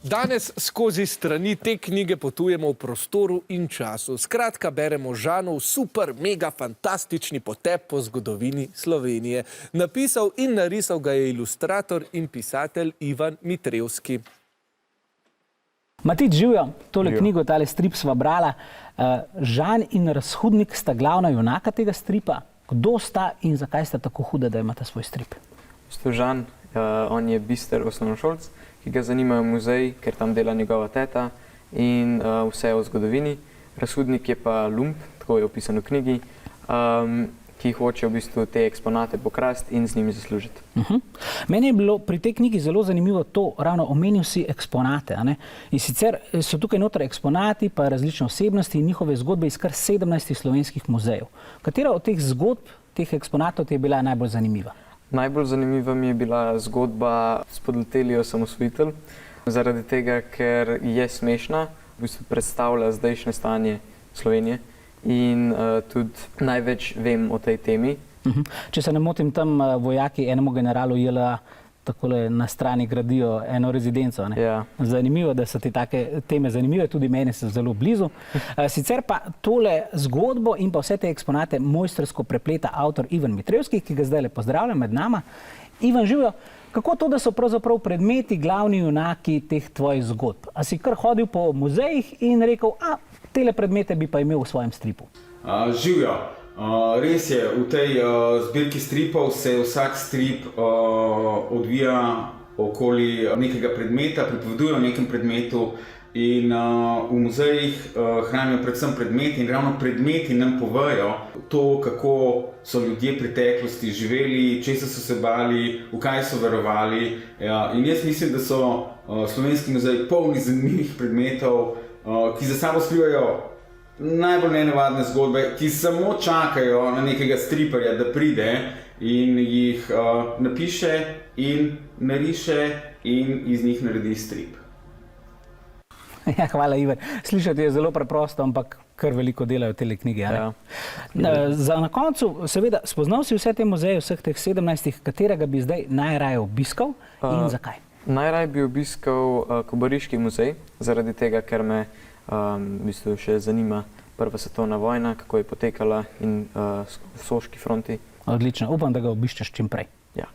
Danes skozi strani te knjige potujemo v prostoru in času. Skratka, beremo Žanov super, mega, fantastični potep po zgodovini Slovenije. Napisal in narisal ga je ilustrator in pisatelj Ivan Mitrevski. Matic, živijo, tole knjigo, tale strip sva brala. Žan in Razhudnik sta glavna junaka tega stripa. Kdo sta in zakaj sta tako huda, da imata svoj strip? Žan, on je bister osnovnošolc, ki ga zanimajo muzeji, ker tam dela njegova teta in vse o zgodovini. Razhudnik je pa lump, tako je opisano v knjigi, ki hoče v bistvu te eksponate pokrasti in z njimi zaslužiti. Meni je bilo pri tej knjigi zelo zanimivo to, ravno omenil si eksponate. In sicer so tukaj noter eksponati, pa različne osebnosti in njihove zgodbe iz kar 17 slovenskih muzejev. Katera od teh zgodb, teh eksponatov ti je bila najbolj zanimiva? Najbolj zanimiva mi je bila zgodba Spodleteli osamosvojitelj, zaradi tega, ker je smešna, v bistvu predstavlja zdajšnje stanje Slovenije in tudi največ vem o tej temi. Če se ne motim, tam vojaki enemu generalu JLA takole na strani gradijo eno rezidenco. Ja. Zanimivo, da so ti take teme zanimive, tudi meni so zelo blizu. Sicer pa tole zgodbo in pa vse te eksponate mojstrsko prepleta avtor Ivan Mitrevski, ki ga zdaj pozdravljam med nama. Ivan, živijo, kako to, da so pravzaprav predmeti glavni junaki teh tvojih zgodb? A si kar hodil po muzejih in rekel, tele predmete bi pa imel v svojem stripu? Živijo. Res je, v tej zbirki stripov se vsak strip odvija okoli nekega predmeta, pripoveduje o nekem predmetu in v muzejih hranijo predvsem predmeti in ravno predmeti nam povejo to, kako so ljudje v preteklosti živeli, česa so se bali, v kaj so verovali. In jaz mislim, da so slovenski muzeji polni zanimivih predmetov, ki za sabo skrivajo najbolj nenavadne zgodbe, ki samo čakajo na nekega striperja, da pride in jih napiše in nariše in iz njih naredi strip. Ja, hvala, Ivan. Slišati je zelo preprosto, ampak kar veliko delajo te knjige. Ja. Na koncu, seveda, spoznal si vse te muzeje, vseh teh 17, katerega bi zdaj najraje obiskal in zakaj? Najraje bi obiskal Kobariški muzej, zaradi tega, ker me v bistvu še zanima Prva svetovna vojna, kako je potekala in Soški fronti. Odlično, upam, da ga obiščeš čim prej. Ja.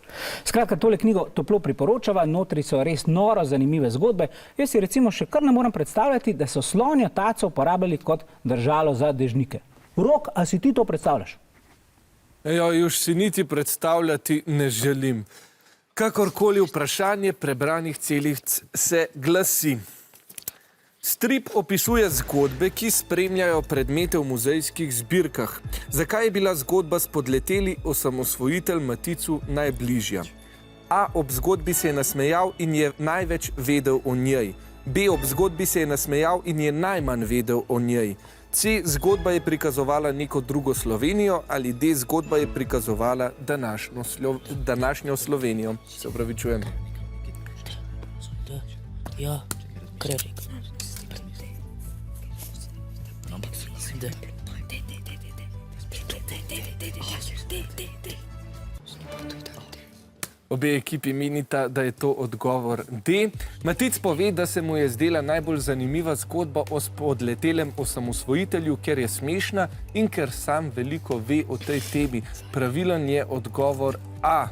Skratka, tole knjigo toplo priporočava, notri so res noro zanimive zgodbe. Jaz si recimo še kar ne moram predstavljati, da so slonjo taco uporabljali kot držalo za dežnike. Rok, a si ti to predstavljaš? Už si niti predstavljati ne želim. Kakorkoli vprašanje prebranih celic se glasi. Strip opisuje zgodbe, ki spremljajo predmete v muzejskih zbirkah. Zakaj je bila zgodba Spodleteli osamosvojitelj Maticu najbližja? A. Ob zgodbi se je nasmejal in je največ vedel o njej. B. Ob zgodbi se je nasmejal in je najmanj vedel o njej. C. Zgodba je prikazovala neko drugo Slovenijo. Ali D. Zgodba je prikazovala današnjo Slovenijo. Se opravičujem. Ja, krevik. Obe ekipi menita, da je to odgovor D. Matic pove, da se mu je zdela najbolj zanimiva zgodba o spodletelem osamosvojitelju, ker je smešna in ker sam veliko ve o tej temi. Pravilen je odgovor A.